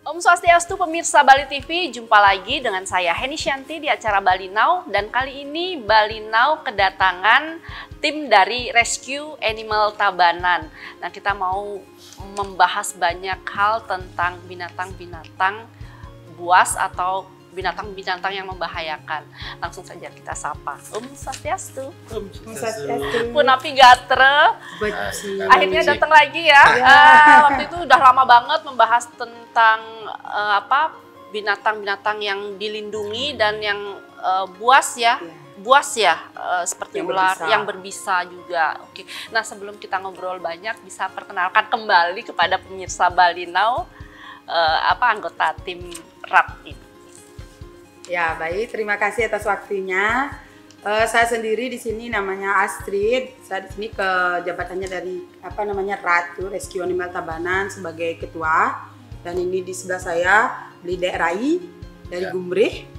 Om Swastiastu pemirsa Bali TV, jumpa lagi dengan saya Heni Shanti di acara Bali Now, dan kali ini Bali Now kedatangan tim dari Rescue Animal Tabanan. Nah, kita mau membahas banyak hal tentang binatang-binatang buas atau binatang-binatang yang membahayakan. Langsung saja kita sapa. Om Swastiastu. Om Swastiastu. Punapi Gatre. Akhirnya datang lagi ya. Waktu itu udah lama banget membahas tentang binatang-binatang yang dilindungi dan yang buas ya. Buas ya, seperti yang ular, berbisa. yang berbisa juga. Oke. Nah, sebelum kita ngobrol banyak, bisa perkenalkan kembali kepada pemirsa Bali Now anggota tim RAT ini. Ya, baik. Terima kasih atas waktunya. Saya sendiri di sini namanya Astrid. Saya di sini ke jabatannya dari RAT, Rescue Animal Tabanan, sebagai ketua. Dan ini di sebelah saya Beli Dek Rai dari Gumrih.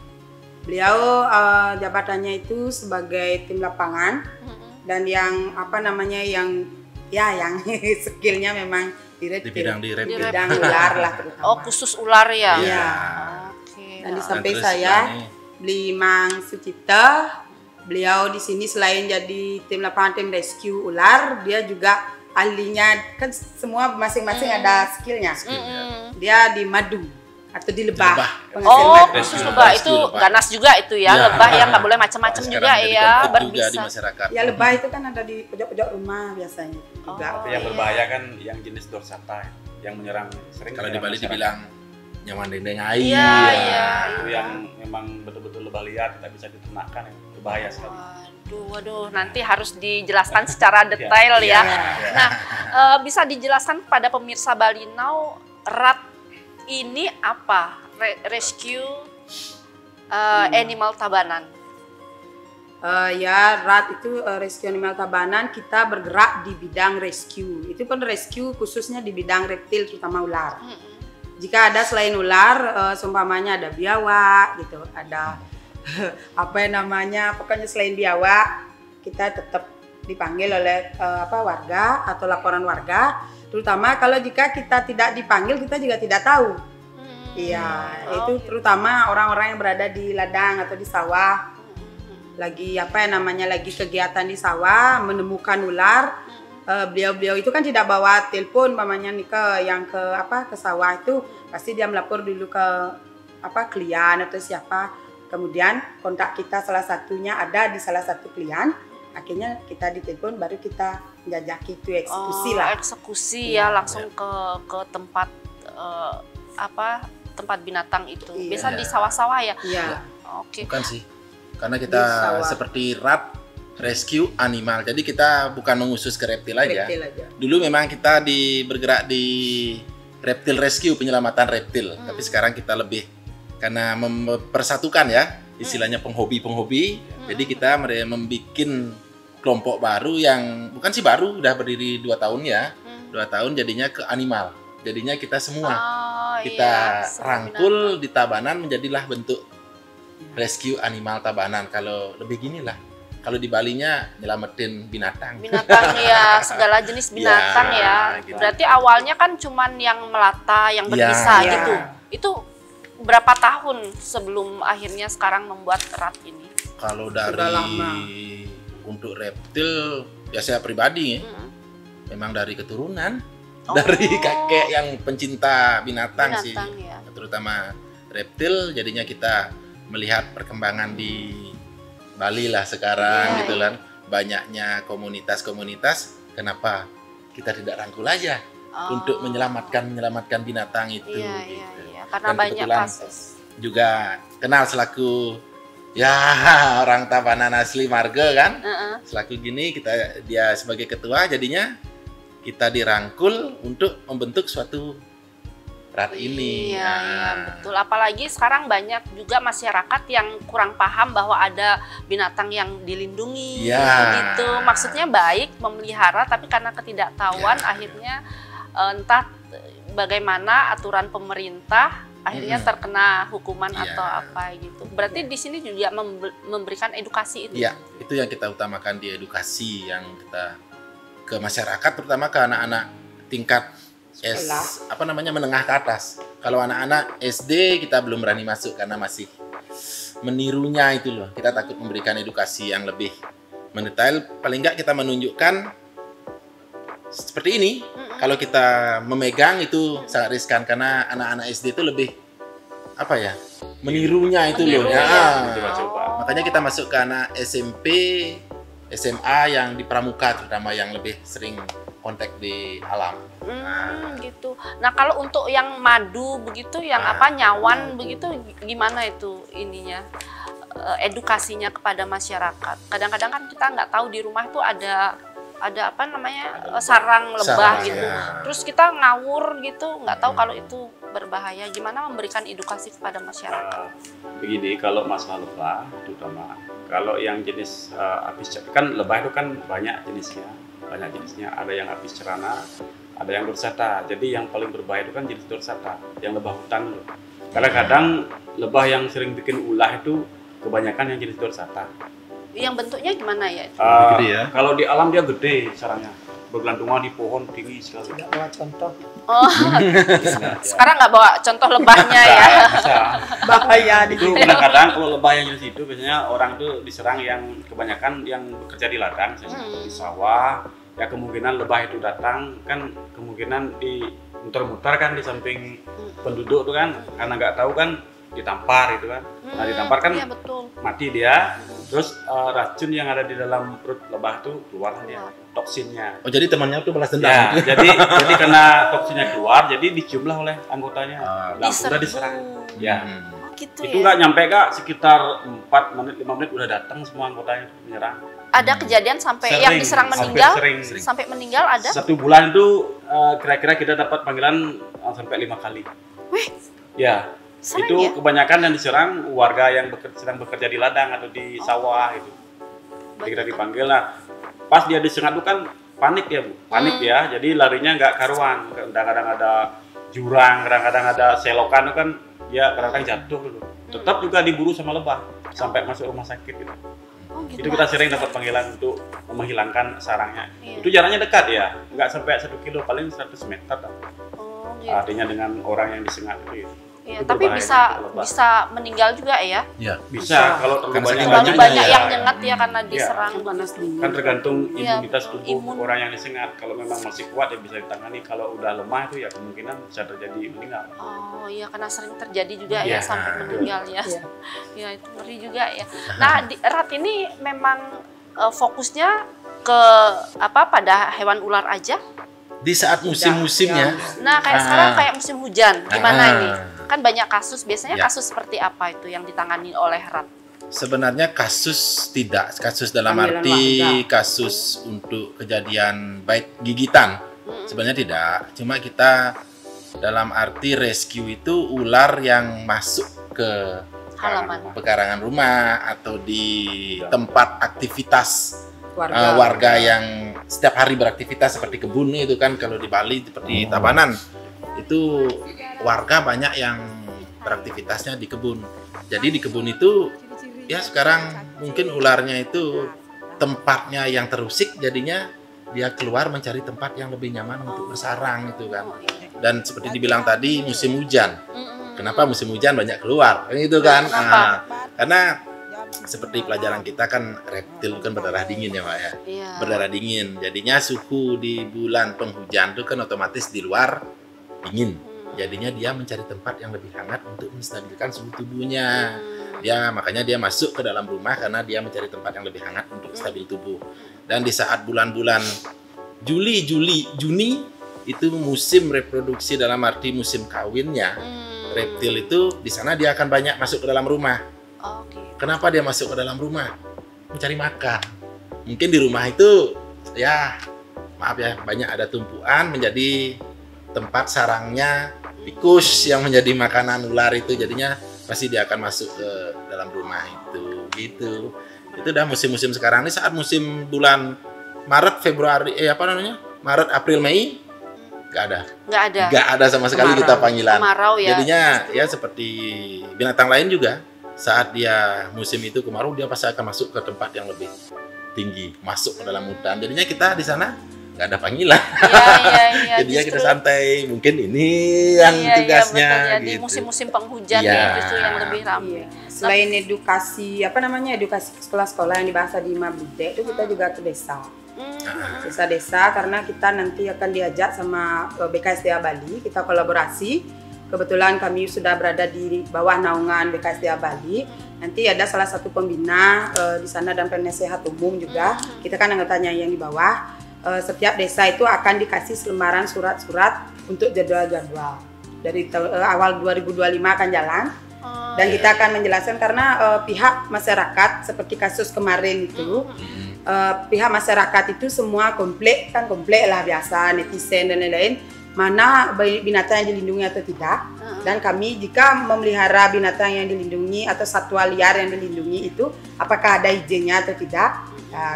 Beliau jabatannya itu sebagai tim lapangan. Dan yang yang skillnya memang di bidang ular lah terutama. Oh, khusus ular ya? Iya. Dan di samping saya Beli Mang Sucipta. Beliau di sini selain jadi tim lapangan, tim rescue ular, dia juga ahlinya, kan semua masing-masing ada skillnya. Dia di madu atau di lebah. Oh, khusus lebah itu ganas juga itu ya, lebah yang nggak boleh macam-macam juga ya, berbisa. Di masyarakat. Ya, lebah itu kan ada di pojok-pojok rumah biasanya juga. Tapi yang berbahaya kan yang jenis dorsata yang menyerang sering. Kalau di Bali masyarakat. dibilang nyaman dendeng air. Iya. Itu yang memang betul-betul lebah liar, tidak bisa diternakkan, ya. Berbahaya sekali. Waduh, nanti harus dijelaskan secara detail ya. Nah, bisa dijelaskan pada pemirsa Bali Now, RAT ini apa? Rescue Animal Tabanan. RAT itu Rescue Animal Tabanan, kita bergerak di bidang rescue. Itu pun rescue khususnya di bidang reptil, terutama ular. Jika ada selain ular, seumpamanya ada biawak gitu, ada pokoknya selain biawak, kita tetap dipanggil oleh warga atau laporan warga. Terutama kalau jika kita tidak dipanggil, kita juga tidak tahu. Itu terutama orang-orang yang berada di ladang atau di sawah, lagi lagi kegiatan di sawah, menemukan ular. Beliau itu kan tidak bawa telepon mamanya nih ke sawah, itu pasti dia melapor dulu ke klien atau siapa, kemudian kontak kita salah satunya ada di salah satu klien, akhirnya kita ditelepon, baru kita menjajaki itu eksekusi lah. Eksekusi ya, langsung ke tempat tempat binatang itu. Biasa di sawah-sawah ya. Iya. Oke. Bukan sih, karena kita seperti RAT Rescue Animal, jadi kita bukan mengusus ke reptil aja. Dulu memang kita bergerak di reptil rescue, penyelamatan reptil. Tapi sekarang kita lebih karena mempersatukan ya, istilahnya penghobi. Jadi kita membuat kelompok baru yang bukan sih baru, udah berdiri 2 tahun ya. 2 tahun jadinya ke animal. Jadinya kita semua kita rangkul di Tabanan, menjadilah bentuk Rescue Animal Tabanan. Kalau lebih gini lah. Kalau di Balinya nyelamatin binatang. Binatang ya, segala jenis binatang ya. Gitu. Berarti awalnya kan cuman yang melata, yang berbisa gitu. Itu berapa tahun sebelum akhirnya sekarang membuat RAT ini? Kalau dari untuk reptil, ya saya pribadi memang dari keturunan. Dari kakek yang pencinta binatang sih. Ya. Terutama reptil, jadinya kita melihat perkembangan di Bali lah sekarang gitu kan, banyaknya komunitas, kenapa kita tidak rangkul aja untuk menyelamatkan binatang itu. Iya, karena dan banyak kasus. Juga kenal selaku orang Tabanan asli marga kan, selaku gini dia sebagai ketua, jadinya kita dirangkul untuk membentuk suatu RAT ini. Iya, betul. Apalagi sekarang banyak juga masyarakat yang kurang paham bahwa ada binatang yang dilindungi, gitu. Maksudnya baik memelihara, tapi karena ketidaktahuan akhirnya entah bagaimana aturan pemerintah akhirnya terkena hukuman atau apa gitu. Berarti di sini juga memberikan edukasi itu. Iya, itu yang kita utamakan di edukasi yang kita ke masyarakat, terutama ke anak-anak tingkat menengah ke atas. Kalau anak-anak SD kita belum berani masuk karena masih menirunya itu loh. Kita takut memberikan edukasi yang lebih mendetail. Paling nggak kita menunjukkan seperti ini. Kalau kita memegang itu sangat riskan karena anak-anak SD itu lebih apa ya? Menirunya itu loh. Ya. Makanya kita masuk ke anak SMP, SMA yang di pramuka terutama yang lebih sering kontak di alam. Gitu. Nah, kalau untuk yang madu begitu, yang nyawan begitu, gimana itu ininya? Edukasinya kepada masyarakat. Kadang-kadang kan kita nggak tahu di rumah itu ada apa namanya sarang lebah gitu. Ya. Terus kita ngawur gitu, nggak tahu kalau itu berbahaya. Gimana memberikan edukasi kepada masyarakat? Begini, kalau masalah lebah, terutama kalau yang jenis apis, kan lebah itu kan banyak jenisnya. Ada yang apis cerana, ada yang dorsata. Jadi yang paling berbahaya itu kan jenis dorsata, yang lebah hutan loh. Kadang-kadang lebah yang sering bikin ulah itu kebanyakan yang jenis dorsata. Yang bentuknya gimana ya? Gede ya? Kalau di alam dia gede sarangnya, bergelantungan di pohon tinggi sekali. Tidak bawa contoh. Oh, sekarang nggak bawa contoh lebahnya ya? Bisa. Bahaya di Itu kadang-kadang kalau lebah yang jenis itu biasanya orang tuh diserang yang kebanyakan yang bekerja di ladang, misalnya di sawah. Ya kemungkinan lebah itu datang kan kemungkinan di muter-muter kan di samping penduduk tuh kan, karena nggak tahu kan ditampar itu kan. Nah ditampar kan iya, betul. mati dia, terus racun yang ada di dalam perut lebah tuh keluar dia, toksinnya. Oh jadi temannya tuh balas dendam. Ya, jadi karena toksinnya keluar, jadi diciumlah oleh anggotanya. Langsung udah diserang. Ya. Gitu Itu ya? nggak nyampe Kak, sekitar 4 menit, 5 menit udah datang semua anggotanya menyerang. Ada kejadian sampai Sering, yang diserang hampir meninggal? sering. Sampai meninggal ada? 1 bulan itu kira-kira kita dapat panggilan sampai 5 kali. Wih, Ya, sering itu ya? kebanyakan yang diserang warga yang sedang bekerja di ladang atau di sawah itu. Jadi kita dipanggil, nah pas dia disengat itu kan panik ya Bu, panik ya, jadi larinya nggak karuan. Kadang-kadang ada jurang, kadang-kadang ada selokan itu kan dia kadang-kadang jatuh dulu. Tetap juga diburu sama lebah sampai masuk rumah sakit gitu. Oh, gitu. Itu kita sering dapat panggilan untuk menghilangkan sarangnya. Iya. Itu jaraknya dekat ya, nggak sampai 1 kilo, paling 100 meter. Oh, gitu. Artinya dengan orang yang disengat itu. Iya, Itu tapi berbahaya kalau lebah. bisa meninggal juga ya? Iya. Bisa kalau Karena terlalu banyak. saking Terlalu banyaknya banyak ya. yang nyengat ya karena diserang. Kan tergantung Iya, imunitas betul. tubuh Imun. orang yang disengat. Kalau memang masih kuat ya bisa ditangani. Kalau udah lemah itu ya kemungkinan bisa terjadi meninggal. Oh iya, karena sering terjadi juga Iya, ya sampai betul. meninggal ya. Iya. Ya itu ngeri juga ya. Nah, Rat ini memang fokusnya ke apa pada hewan ular aja? Di saat musim-musimnya. Nah, kayak sekarang kayak musim hujan, gimana ini? Kan banyak kasus, biasanya Ya. kasus seperti apa itu yang ditangani oleh Rat? Sebenarnya kasus tidak, kasus dalam Panggilan arti warga. kasus untuk kejadian baik gigitan. Sebenarnya tidak, cuma kita dalam arti rescue itu ular yang masuk ke Halaman. pekarangan rumah atau di tempat aktivitas warga. warga yang setiap hari beraktivitas seperti kebun itu kan, kalau di Bali seperti Tabanan itu warga banyak yang beraktivitasnya di kebun. Jadi di kebun itu ya sekarang mungkin ularnya itu tempatnya yang terusik, jadinya dia keluar mencari tempat yang lebih nyaman untuk bersarang itu kan. Dan seperti dibilang tadi musim hujan. Kenapa musim hujan banyak keluar? Kan itu kan. Nah, karena seperti pelajaran kita kan reptil kan berdarah dingin ya Pak ya. Iya. Berdarah dingin. Jadinya suhu di bulan penghujan itu kan otomatis di luar dingin. Jadinya dia mencari tempat yang lebih hangat untuk menstabilkan suhu tubuhnya. Ya, makanya dia masuk ke dalam rumah karena dia mencari tempat yang lebih hangat untuk stabil tubuh. Dan di saat bulan-bulan Juli, Juni itu musim reproduksi dalam arti musim kawinnya. Reptil itu di sana dia akan banyak masuk ke dalam rumah. Oke. Kenapa dia masuk ke dalam rumah? Mencari makan. Mungkin di rumah itu ya maaf ya banyak ada tumpuan menjadi tempat sarangnya tikus yang menjadi makanan ular itu, jadinya pasti dia akan masuk ke dalam rumah itu gitu. Itu udah musim-musim sekarang ini, saat musim bulan Maret, Februari, Maret, April, Mei nggak ada. Nggak ada sama sekali kita panggilan. Kemarau ya. Jadinya ya seperti binatang lain juga, saat dia musim itu kemarau dia pasti akan masuk ke tempat yang lebih tinggi, masuk ke dalam hutan. Jadinya kita di sana nggak ada panggilan. Iya. Jadi kita santai. Mungkin ini yang tugasnya. Iya, di gitu. musim-musim penghujan Iya. ya justru yang lebih ramai. Selain edukasi edukasi sekolah-sekolah yang dibahas di Mabude itu kita juga ke desa. Desa-desa karena kita nanti akan diajak sama BKSDA Bali, kita kolaborasi. Kebetulan kami sudah berada di bawah naungan BKSDA Bali. Nanti ada salah satu pembina di sana dan penasehat umum juga. Kita kan anggotanya yang di bawah. Setiap desa itu akan dikasih selembaran surat-surat untuk jadwal-jadwal. Dari awal 2025 akan jalan. Dan kita akan menjelaskan karena pihak masyarakat seperti kasus kemarin itu, pihak masyarakat itu semua komplain lah biasa, netizen dan lain-lain. Mana binatang yang dilindungi atau tidak, dan kami jika memelihara binatang yang dilindungi atau satwa liar yang dilindungi itu apakah ada izinnya atau tidak,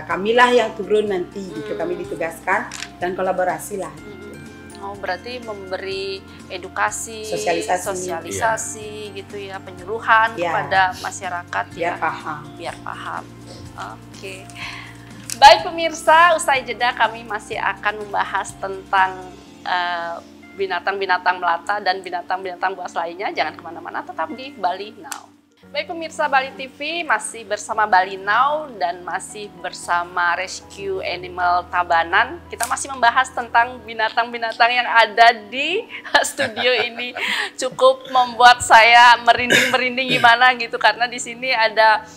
kamilah yang turun nanti gitu, kami ditugaskan dan kolaborasi lah. Oh, berarti memberi edukasi, sosialisasi gitu ya, penyuluhan kepada masyarakat biar paham. Oke. Baik pemirsa, usai jeda kami masih akan membahas tentang binatang-binatang melata dan binatang-binatang buas lainnya. Jangan kemana-mana, tetap di Bali Now. Baik pemirsa Bali TV, masih bersama Bali Now dan masih bersama Rescue Animal Tabanan. Kita masih membahas tentang binatang-binatang yang ada di studio ini. Cukup membuat saya merinding-merinding gimana gitu, karena di sini ada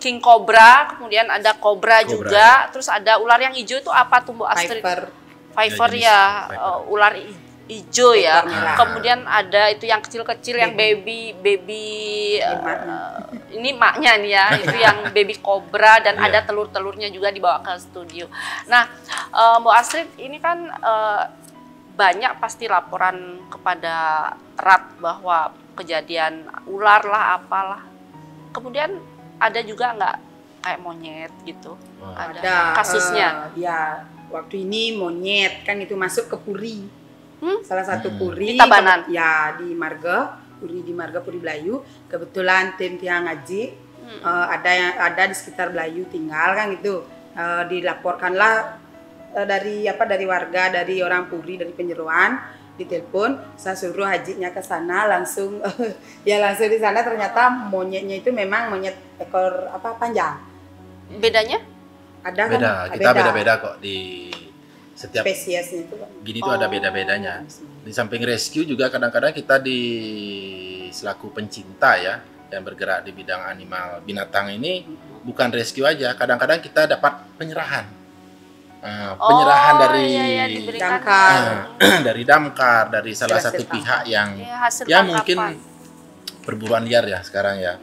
king cobra, kemudian ada cobra juga, terus ada ular yang hijau itu apa tuh Bu Astrid? Viper ya, ular hijau ya. Kemudian ada itu yang kecil-kecil yang baby ini maknya nih ya, itu yang baby cobra dan ada telur-telurnya juga dibawa ke studio. Nah, Mbak Astrid, ini kan banyak pasti laporan kepada RAT bahwa kejadian ular lah apalah. Kemudian ada juga nggak kayak monyet gitu? Ada kasusnya? Ya. Waktu ini monyet kan itu masuk ke Puri, salah satu Puri di Tabanan, di Marga, Puri di Marga, Puri Belayu. Kebetulan tim Tiang Ngaji ada di sekitar Belayu tinggal kan gitu. Dilaporkanlah dari warga, dari orang Puri, dari Penyeruan, ditelepon. Saya suruh hajinya ke sana langsung. Langsung di sana ternyata monyetnya itu memang monyet ekor panjang. Bedanya? Ada beda, kan? kita beda-beda kok di setiap spesiesnya itu. Gini tuh ada beda-bedanya. Di samping rescue juga kadang-kadang kita selaku pencinta ya, yang bergerak di bidang animal binatang ini bukan rescue aja. Kadang-kadang kita dapat penyerahan, dari damkar, dari salah satu pihak yang mungkin perburuan liar ya sekarang ya.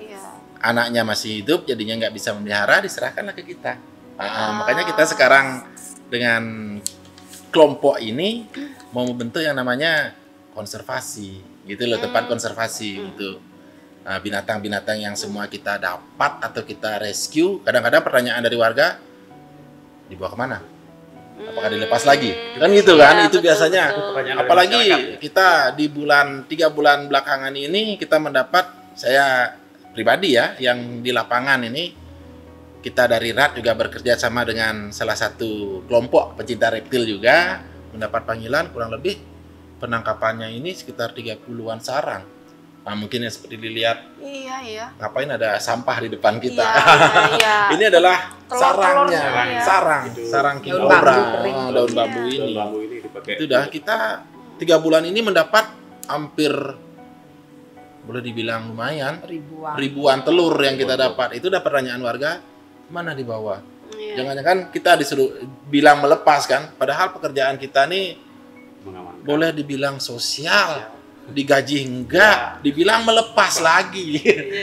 Anaknya masih hidup, jadinya nggak bisa memelihara, diserahkanlah ke kita. Makanya kita sekarang dengan kelompok ini mau membentuk yang namanya konservasi, gitu loh, tempat konservasi gitu. Binatang-binatang yang semua kita dapat atau kita rescue, kadang-kadang pertanyaan dari warga, dibawa kemana? Apakah dilepas lagi? Kan gitu kan, itu biasanya. Apalagi kita di 3 bulan belakangan ini kita mendapat, saya pribadi ya, yang di lapangan ini, kita dari RAT juga bekerja sama dengan salah satu kelompok pecinta reptil juga, mendapat panggilan kurang lebih penangkapannya ini sekitar 30-an sarang. Mungkin yang seperti dilihat, ngapain ada sampah di depan kita. Ini adalah sarangnya, sarang king cobra, daun bambu ini. Itu dah kita 3 bulan ini mendapat hampir, boleh dibilang lumayan, ribuan telur yang kita dapat. Itu udah pertanyaan warga, mana dibawa? Jangan-jangan kita disuruh bilang melepas kan, padahal pekerjaan kita nih boleh dibilang sosial, digaji enggak, dibilang melepas lagi.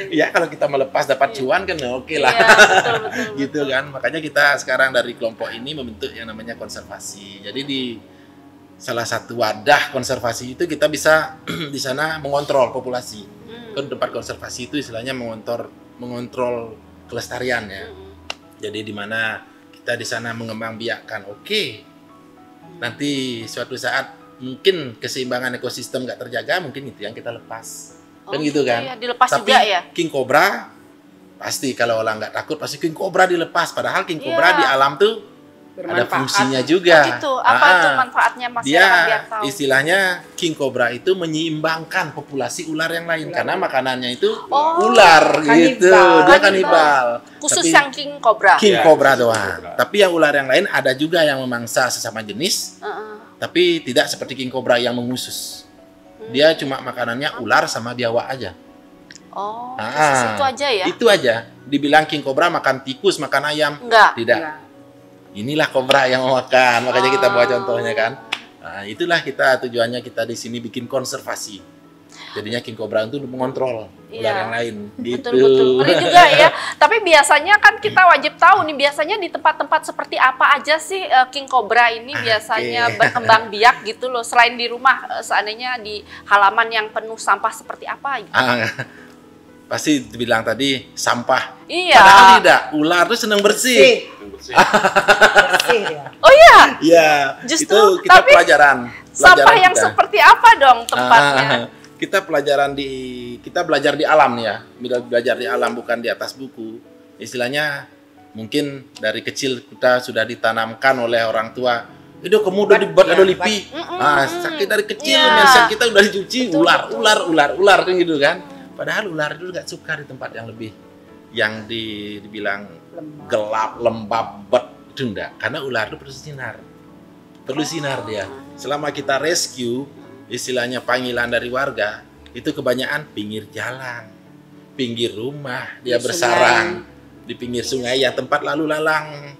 Ya kalau kita melepas dapat cuan kan oke lah. Betul. Gitu kan. Makanya kita sekarang dari kelompok ini membentuk yang namanya konservasi. Jadi di salah satu wadah konservasi itu kita bisa di sana mengontrol populasi. Kan tempat konservasi itu istilahnya mengontrol kelestarian ya. Jadi di mana kita di sana mengembangbiakkan, nanti suatu saat mungkin keseimbangan ekosistem nggak terjaga, mungkin itu yang kita lepas, kan gitu kan? Dilepas. Tapi juga ya. King cobra pasti, kalau orang nggak takut pasti king cobra dilepas. Padahal king cobra di alam tuh ada fungsinya juga. Itu apa tuh manfaatnya masyarakat dia biar tahu? Istilahnya king cobra itu menyeimbangkan populasi ular yang lain karena makanannya itu ular gitu. Dia kanibal. Khusus Tapi yang king cobra. King cobra doang. Tapi yang ular yang lain ada juga yang memangsa sesama jenis. Tapi tidak seperti king cobra yang mengusus. Dia cuma makanannya ular sama biawak aja. Oh, khusus itu aja ya? Itu aja. Dibilang king cobra makan tikus, makan ayam. Enggak. Tidak. Inilah kobra yang mau makan, makanya kita bawa contohnya kan. Nah, itulah tujuannya kita di sini bikin konservasi. Jadinya king cobra itu mengontrol ular yang lain. Gitu. Betul. Ngeri juga ya. Tapi biasanya kan kita wajib tahu nih, biasanya di tempat-tempat seperti apa aja sih king cobra ini biasanya berkembang biak gitu loh. Selain di rumah, seandainya di halaman yang penuh sampah seperti apa gitu. Pasti dibilang tadi sampah. Iya. Padahal tidak, ular tuh senang bersih. Oh iya. Iya. Justru itu kita pelajaran sampah yang kita. Seperti apa dong tempatnya? Kita belajar di alam ya. Belajar di alam bukan di atas buku. Istilahnya mungkin dari kecil kita sudah ditanamkan oleh orang tua. Itu kamu udah dibuat ada lipi. Sakit dari kecil, mindset kita udah dicuci ular kan gitu kan. Padahal ular itu nggak suka di tempat yang lebih yang dibilang gelap, lembab, itu enggak. Karena ular itu perlu sinar dia. Selama kita rescue, istilahnya panggilan dari warga, itu kebanyakan pinggir jalan, pinggir rumah, dia bersarang di pinggir sungai yang tempat lalu lalang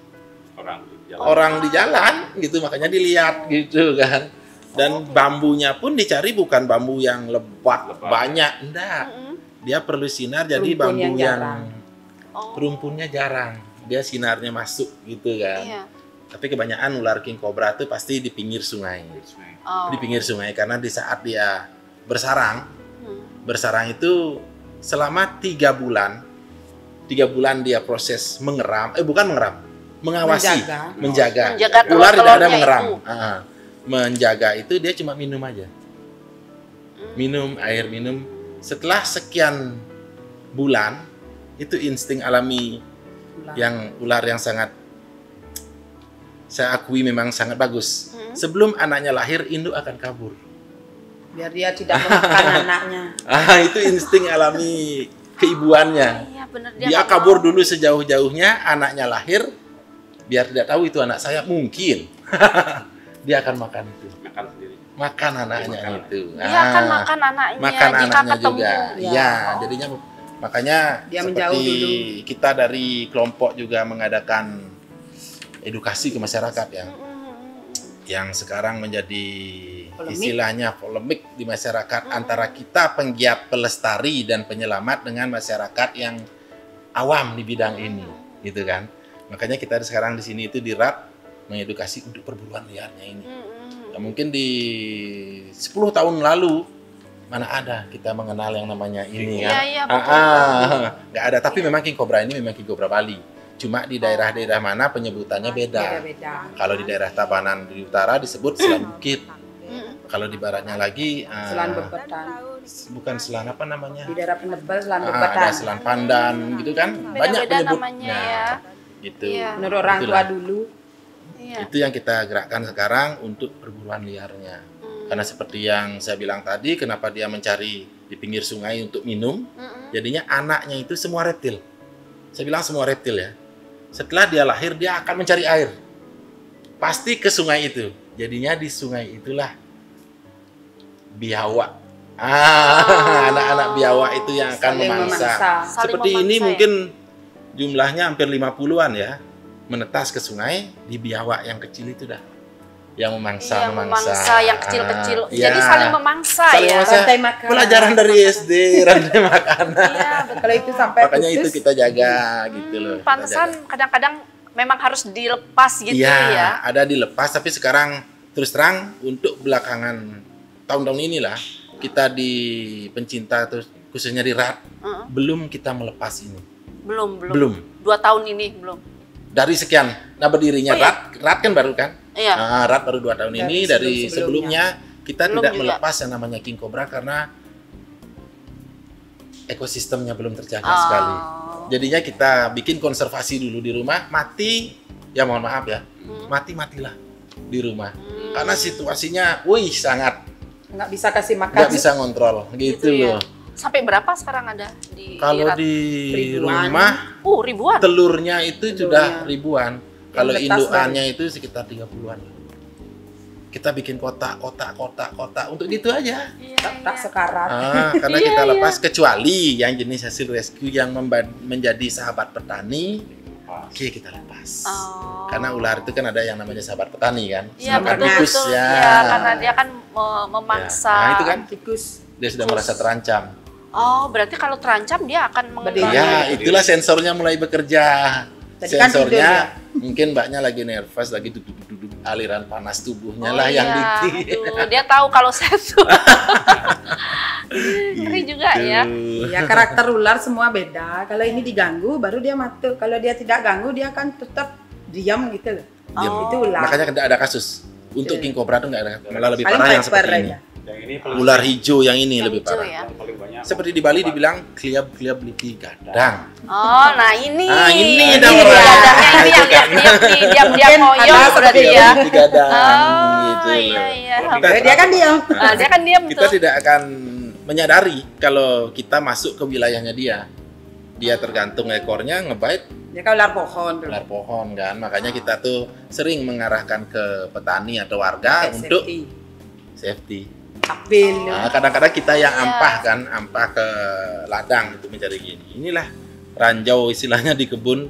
orang di jalan gitu, makanya dilihat gitu kan. Dan bambunya pun dicari bukan bambu yang lebat banyak, enggak. Dia perlu sinar, jadi bambu yang rumpunnya jarang. Dia sinarnya masuk gitu kan. Iya. Tapi kebanyakan ular king cobra itu pasti di pinggir sungai. Di pinggir sungai karena di saat dia bersarang, bersarang itu selama 3 bulan. 3 bulan dia proses mengawasi, menjaga. Ular tidak ada mengeram. Menjaga itu dia cuma minum aja. Minum air, minum. Setelah sekian bulan, itu insting alami yang ular yang sangat saya akui memang sangat bagus. Sebelum anaknya lahir, induk akan kabur. Biar dia tidak memakan anaknya. Itu insting alami keibuannya. Iya, bener, dia kabur dulu sejauh-jauhnya, anaknya lahir, biar tidak tahu itu anak saya, mungkin. Dia akan makan itu. Makan anaknya itu. Dia akan makan anaknya. Makan jika anaknya ketemu. juga. Iya, jadinya makanya dia seperti kita dari kelompok juga mengadakan edukasi ke masyarakat yang sekarang menjadi istilahnya polemik di masyarakat antara kita penggiat pelestari dan penyelamat dengan masyarakat yang awam di bidang ini, gitu kan. Makanya kita sekarang di sini itu di RAT mengedukasi untuk perburuan liarnya ini. Ya, mungkin di 10 tahun lalu mana ada kita mengenal yang namanya ini kan? Iya, betul. Nggak ada. Tapi memang king cobra ini memang king cobra Bali. Cuma di daerah-daerah mana penyebutannya beda. Kalau di daerah Tabanan di utara disebut selan bukit. Kalau di baratnya lagi selan bebetan. Bukan selan apa namanya? Di daerah Penebel selan bebetan. Ada selan pandan gitu kan. Banyak penyebutnya. Gitu. Iya. Menurut orang tua dulu. Itu yang kita gerakkan sekarang untuk perburuan liarnya. Karena seperti yang saya bilang tadi, kenapa dia mencari di pinggir sungai untuk minum, jadinya anaknya itu semua reptil. Saya bilang semua reptil ya. Setelah dia lahir, dia akan mencari air. Pasti ke sungai itu. Jadinya di sungai itulah biawak. Anak-anak biawak itu yang akan memangsa. Seperti ini mungkin jumlahnya hampir 50-an ya. Menetas ke sungai, di biawak yang kecil itu dah. Yang memangsa, yang kecil-kecil. Jadi saling memangsa ya. Rantai makanan. Pelajaran dari SD, rantai makanan. Iya, kalau itu sampai makanya itu kita jaga gitu loh. Pantesan kadang-kadang memang harus dilepas gitu ya. Ada dilepas, tapi sekarang terus terang untuk belakangan tahun-tahun inilah kita di pencinta terus khususnya di RAT belum kita melepas ini. Belum. 2 tahun ini belum. Dari sekian, berdirinya RAT kan baru kan? Iya. RAT baru 2 tahun ini. Dari sebelumnya kita tidak melepas yang namanya king cobra karena ekosistemnya belum terjaga sekali. Jadinya kita bikin konservasi dulu di rumah, mati ya mohon maaf ya, mati-matilah di rumah. Karena situasinya, sangat nggak bisa kasih makan. nggak bisa ngontrol, gitu ya. loh. Sampai berapa sekarang ada di Kalau Rat? di Ribuan. rumah, Ribuan. telurnya itu sudah ribuan. Kalau netas indukannya itu sekitar 30-an. Kita bikin kotak untuk gitu aja. Iya, Tak sekarat. Karena kita lepas, kecuali yang jenis hasil rescue yang menjadi sahabat petani, oke kita lepas. Karena ular itu kan ada yang namanya sahabat petani kan. Iya, Makan betul, tikus, betul. ya. Ya, karena dia kan memangsa. Nah, itu kan Tikus. dia sudah merasa terancam. Oh, berarti kalau terancam dia akan mengembangkan. Ya, itulah sensornya mulai bekerja. Tadi kan Sensornya mungkin mbaknya lagi nervous, lagi duduk aliran panas tubuhnya lah yang dia tahu kalau saya tuh. Ngeri juga ya. Ya karakter ular semua beda. Kalau ini diganggu baru dia mati. Kalau dia tidak ganggu dia akan tetap diam gitu loh. Diam. Itu ular. Makanya tidak ada kasus. Untuk king cobra itu nggak ada, malah lebih Paling parah yang viper seperti ini. aja. Yang ini paling Ular hijau yang ini Yang lebih hijau parah. ya. yang paling banyak. Seperti di Bali dibilang kliab lipi gadang. Oh, nah ini. Ah, ini Ini dong. gadangnya ini yang lihat-lihat nih, diam-diam Mungkin moyong ada berarti seperti ya. Lipi gadang Oh, gitu iya loh. iya. Dia kan diam. Nah, dia kan diam Kita tuh. tidak akan menyadari kalau kita masuk ke wilayahnya dia. Dia tergantung ekornya ngebait Dia kan ular pohon tuh. ular pohon kan. Makanya kita tuh sering mengarahkan ke petani atau warga Pakai untuk safety. safety. Apil. Nah, kadang-kadang kita yang Iya. ampah ke ladang untuk mencari gini. Inilah ranjau istilahnya di kebun.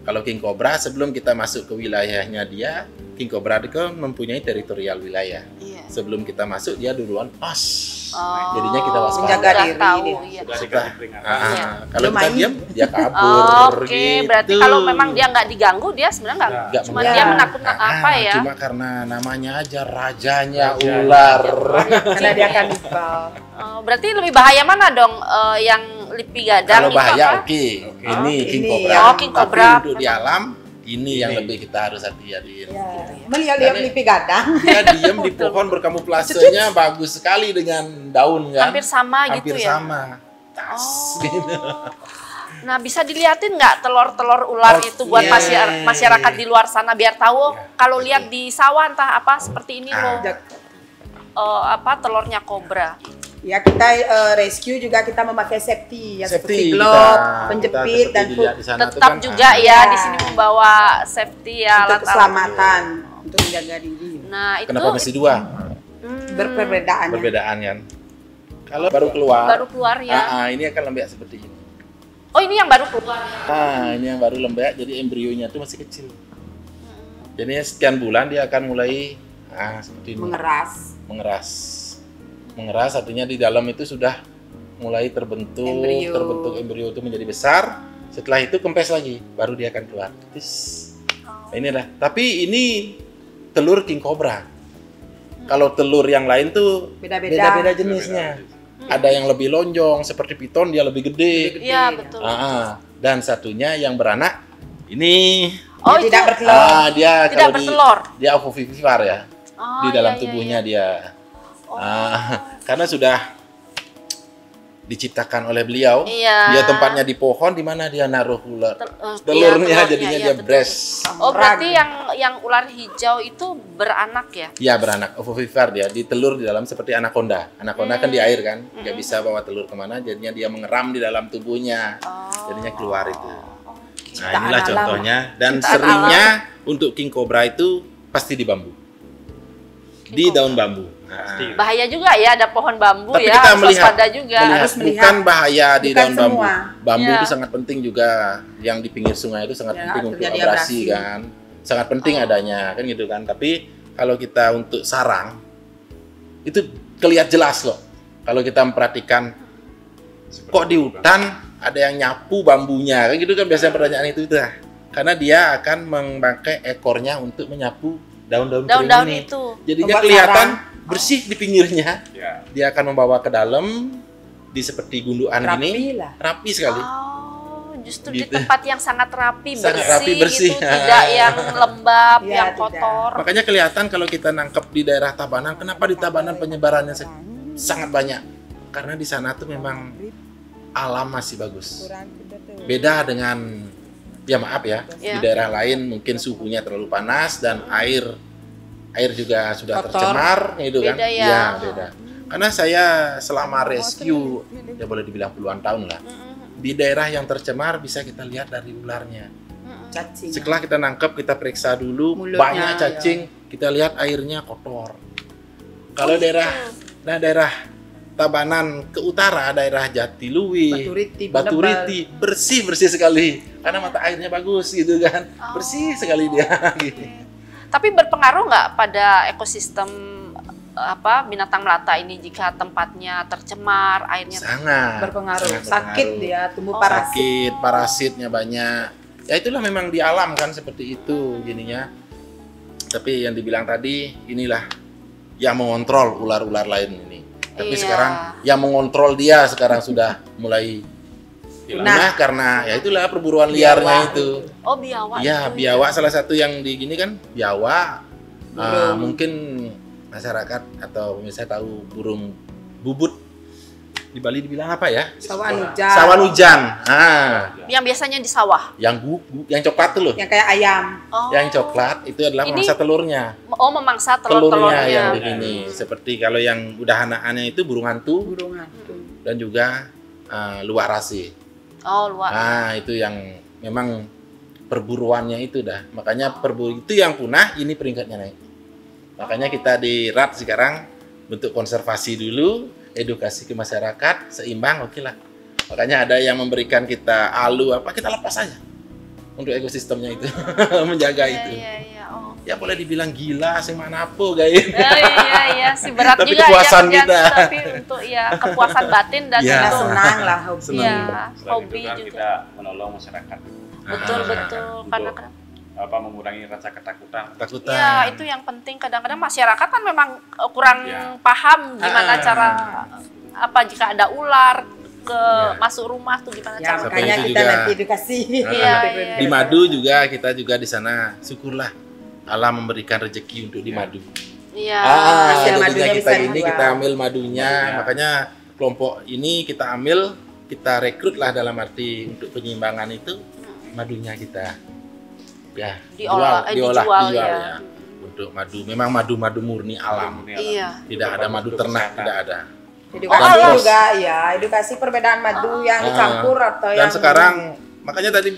Kalau king cobra sebelum kita masuk ke wilayahnya dia, king cobra itu kan mempunyai teritorial wilayah. Iya. Sebelum kita masuk dia duluan os. Oh, Jadinya kita waspada. Menjaga udah diri tahu, dia. iya. Sudah dikasih peringatan. Iya. Kalau Belum kita main. diam dia kabur. Oke, gitu. berarti kalau memang dia nggak diganggu, dia sebenarnya nggak, Nggak cuma mengganggu. dia menakut apa ya? Cuma karena namanya aja rajanya Raja. ular. Karena dia kanibal. Berarti lebih bahaya mana dong yang lipi gadang Kalau itu bahaya apa? oke. Ini king ini cobra. ya. Oh, king cobra. Tapi untuk di alam ini yang lebih kita harus hati-hatiin. Ya. Melihat lipi gadang. Dia diam di pohon berkamuflasenya bagus sekali dengan daun kan. Hampir sama Hampir gitu ya? sama. Tas Oh. gitu. Nah, bisa dilihatin nggak telur-telur ular Oke. itu buat masyarakat di luar sana biar tahu kalau lihat di sawah entah apa seperti ini loh. Telurnya kobra. Ya kita rescue juga kita memakai safety ya seperti Safety glove, kita penjepit seperti dan dilihat di sana tuh Tetap kan, juga ya ya. di sini membawa safety ya untuk alat-alat. keselamatan, untuk menjaga diri. Nah, itu Kenapa mesti dua? Berperbedaannya. Perbedaan kan. Kalau baru keluar, baru keluar ya. ini akan lembek seperti ini. Oh, ini yang baru keluar ya. Ini yang baru lembek, jadi embrionya tuh masih kecil. Jadi sekian bulan dia akan mulai seperti ini. Mengeras artinya di dalam itu sudah mulai terbentuk embrio itu menjadi besar. Setelah itu kempes lagi, baru dia akan keluar. Nah, inilah. Tapi ini telur king cobra. Kalau telur yang lain tuh beda-beda jenisnya. Ada yang lebih lonjong seperti piton, dia lebih gede. Iya, betul. Dan satunya yang beranak ini. Oh, Dia itu tidak bertelur. Dia tidak kalau bertelur. dia ovovivipar ya. Oh, Di dalam iya, tubuhnya iya. dia. Karena sudah diciptakan oleh beliau, Iya. dia tempatnya di pohon, di mana dia naruh ular iya, telurnya, jadinya iya, dia betul. breast. Oh, berarti yang ular hijau itu beranak ya? Ya beranak ovovivipar dia, di telur di dalam seperti anaconda. Anaconda kan di air kan, nggak bisa bawa telur kemana, jadinya dia mengeram di dalam tubuhnya, jadinya keluar itu. Nah inilah alam. contohnya, dan Ciptaan seringnya untuk king cobra itu pasti di bambu, di daun bambu. Bahaya juga ya, ada pohon bambu Tapi ya, kita harus melihat, waspada juga. Harus melihat. bukan bahaya di Bukan daun bambu. semua. Bambu Ya. itu sangat penting juga, yang di pinggir sungai itu sangat Ya, penting untuk terjadi abrasi abrasi. kan, sangat penting adanya kan gitu kan. Tapi kalau kita untuk sarang itu kelihatan jelas loh. Kalau kita memperhatikan, kok di hutan ada yang nyapu bambunya kan gitu kan, biasanya pertanyaan itu dah. Karena dia akan memakai ekornya untuk menyapu daun-daun kering Daun-daun ini. itu. Jadinya Obat kelihatan sarang. bersih di pinggirnya. Ya. Dia akan membawa ke dalam di seperti gundukan Rapi gini, lah. rapi sekali. Oh, justru Gitu. di tempat yang sangat rapi, Sangat bersih, rapi, bersih. gitu, tidak yang lembab, Ya, yang tidak. kotor. Makanya kelihatan kalau kita nangkep di daerah Tabanan, kenapa di Tabanan penyebarannya sangat banyak? Karena di sana tuh memang alam masih bagus. Beda dengan Ya maaf ya, di daerah lain mungkin suhunya terlalu panas dan air juga sudah tercemar gitu kan. Beda ya. Beda. Karena saya selama rescue ya boleh dibilang puluhan tahun lah. Di daerah yang tercemar bisa kita lihat dari ularnya. Cacing. Setelah kita nangkep, kita periksa dulu, Mulutnya, banyak cacing, kita lihat airnya kotor. Kalau daerah Tabanan ke utara, daerah Jatiluwi, Baturiti, bersih sekali, karena mata airnya bagus gitu kan, bersih sekali dia. Gitu. Tapi berpengaruh nggak pada ekosistem binatang melata ini jika tempatnya tercemar, airnya sangat berpengaruh. Sakit dia, tumbuh parasit, parasitnya banyak. Ya itulah memang di alam kan seperti itu gininya. Tapi yang dibilang tadi, inilah yang mengontrol ular-ular lain ini. Tapi sekarang yang mengontrol dia sekarang sudah mulai punah karena ya itulah perburuan liarnya itu. Oh, biawak. Ya, biawak salah satu yang di gini kan, biawak. Mungkin masyarakat atau misalnya tahu burung bubut. Di Bali dibilang apa ya? Sawan hujan. Sawan hujan. Yang biasanya di sawah. Yang yang coklat tuh loh. Yang kayak ayam. Oh. Yang coklat itu adalah memangsa telurnya. Oh, memangsa telurnya yang begini. Seperti kalau yang udah anakannya itu burung hantu. Dan juga luwak rasi. Oh, luwak. Nah, itu yang memang perburuannya itu dah. Makanya itu yang punah, ini peringkatnya naik. Makanya kita di RAT sekarang bentuk konservasi dulu, edukasi ke masyarakat, seimbang, oke lah. Makanya ada yang memberikan kita kita lepas aja untuk ekosistemnya itu, menjaga itu. Ya boleh dibilang gila, sing mana apa, guys. Iya, si berat tapi juga kepuasan ya, kita. Tapi untuk kepuasan batin dan senang lah, hobi. Hobi kan juga. Kita menolong masyarakat. Betul. Karena mengurangi rasa ketakutan. Iya, itu yang penting. Kadang-kadang masyarakat kan memang kurang paham gimana cara jika ada ular masuk rumah tuh gimana cara. Makanya kita nanti edukasi. Di Madu juga kita di sana syukurlah Allah memberikan rezeki untuk di Madu. Iya. Jadinya kita ambil madunya, makanya kelompok ini kita ambil, kita rekrut lah dalam arti untuk penyiimbangan itu madunya kita. Ya, dijual ya. Untuk madu, memang madu murni alam. Iya. Tidak ada madu ternak, tidak ada. Edukasi juga ya, edukasi perbedaan madu yang dicampur atau dan sekarang makanya tadi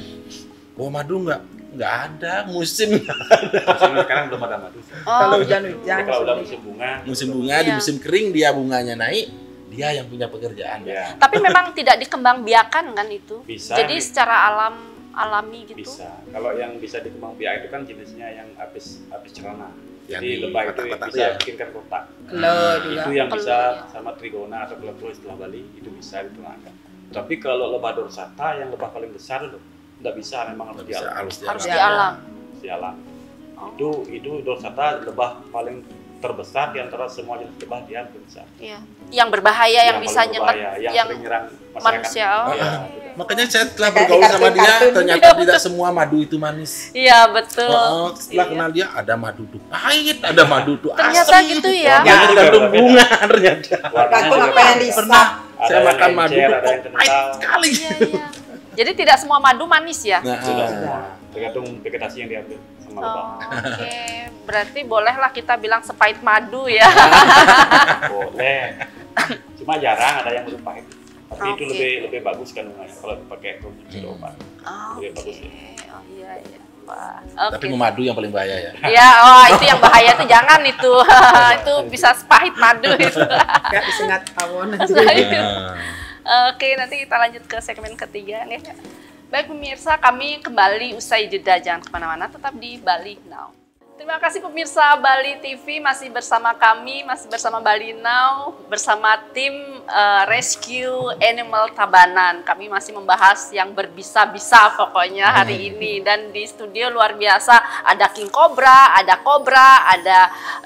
madu nggak ada musim. Sekarang belum ada madu. Kalau hujan-hujan. Kalau udah musim bunga, di musim kering dia bunganya naik, dia yang punya pekerjaan. Ya. Tapi memang tidak dikembangbiakan kan itu. Bisa. Jadi secara alami gitu. Bisa. Kalau yang bisa dikembangbiakan itu kan jenisnya yang habis celana. Yang Jadi lebah itu bisa bikinkan kotak. Itu yang bisa sama trigona atau kelelo istilah Bali itu bisa diternakan. Tapi kalau lebah dorsata yang lebah paling besar loh, nggak bisa, memang harus di alam. Harus di alam. Di alam. Itu dorsata lebah paling terbesar di antara semua jenis lebah, dia besar. Iya. Yang berbahaya, yang bisa yang menyerang manusia. Makanya saya setelah bergaul sama dia, ternyata tidak semua madu itu manis. Iya, betul. Setelah kenal dia, ada madu tuh pahit, ada madu tuh asam. Ternyata gitu ya. Tergantung bunga ternyata. Tergantung apa yang pernah saya makan madu tuh pahit sekali. Iya. Jadi tidak semua madu manis ya? Tidak semua. Tergantung vegetasi yang diambil sama lebah. Oke, berarti bolehlah kita bilang sepahit madu ya. Boleh. Cuma jarang ada yang belum pahit. Tapi itu lebih bagus kandungannya kalau dipakai konsumsi obat. Lebih bagus ya. Oh iya. Wah. Tapi memadu yang paling bahaya ya. Iya, itu yang bahaya tuh jangan itu. Itu bisa sepahit madu itu. Enggak disengat tawon aja. Oke, nanti kita lanjut ke segmen ketiga nih. Baik pemirsa, kami kembali usai jeda, jangan kemana-mana, tetap di Bali Now. Terima kasih pemirsa Bali TV, masih bersama kami, masih bersama Bali Now, bersama tim Rescue Animal Tabanan. Kami masih membahas yang berbisa-bisa pokoknya hari ini. Dan di studio luar biasa, ada king cobra, ada